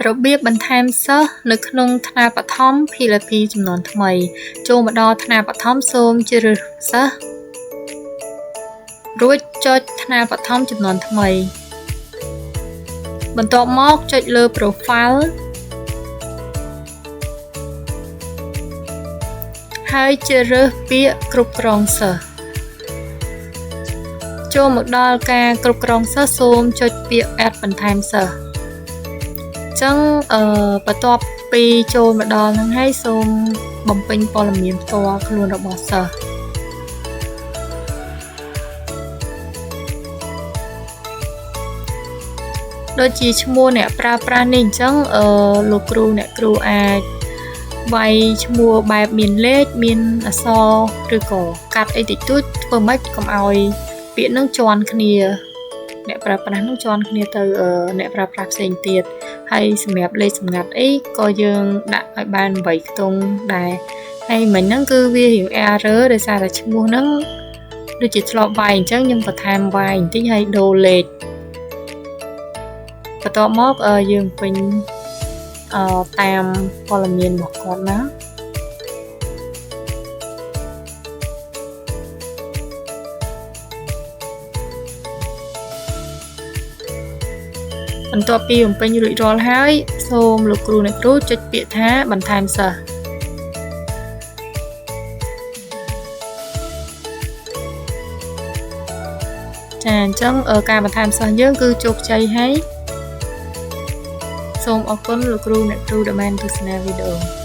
របៀបបន្ថែមសិស្សនៅក្នុងថ្នាលបឋម PLP ចំនួនថ្មីចូលមកដល់ថ្នាលបឋមសូមជ្រើសសិស្សរួចចុចថ្នាលបឋមចំនួនថ្មីបន្ទាប់មកចុចលើ Profile ហើយជ្រើសរើសពាក្យគ្រប់គ្រងសិស្សចូលមកដល់ការគ្រប់គ្រងសិស្សសូមចុចពាក្យ Add បន្ថែមសិស្សចឹងបន្ទាប់ពីចូលមកដល់ហ្នឹងហើយសូមបំពេញព័ត៌មានផ្ទាល់ខ្លួនរបស់សិស្សដូចជាឈ្មោះអ្នកប្រើប្រាស់នេះអញ្ចឹងលោកគ្រូអ្នកគ្រូអាចវាយឈ្មោះបែបមានលេខមានអក្សរឬក៏កាត់អីតិចតួចធ្វើម៉េចកុំឲ្យពាក្យនឹងជាន់គ្នាអ្នកប្រើប្រាស់នឹងជាន់គ្នាទៅអ្នកប្រើប្រាស់ផ្សេងទៀតហើយសម្រាប់លេខសម្ងាត់អីក៏យើងដាក់ឲ្យបាន8ខ្ទង់ដែរហើយមិញហ្នឹងគឺវារៀង error ដោយសារតែឈ្មោះហ្នឹងដូចជាធ្លាប់វាយអញ្ចឹងខ្ញុំបន្ថែមវាយបន្តិចហើយដូរលេខបន្ទាប់មកយើងពេញតាមព័ត៌មានរបស់គាត់ណាបន្ទាប់ពីបំពេញរួចរាល់ហើយសូមលោកគ្រូអ្នកគ្រូចុចពាក្យថាបន្ថែមសិស្សចាអញ្ចឹងការបន្ថែមសិស្សយើងគឺជោគជ័យហើយសូមអរគុណលោកគ្រូអ្នកគ្រូដែលបានទស្សនាវីដេអូ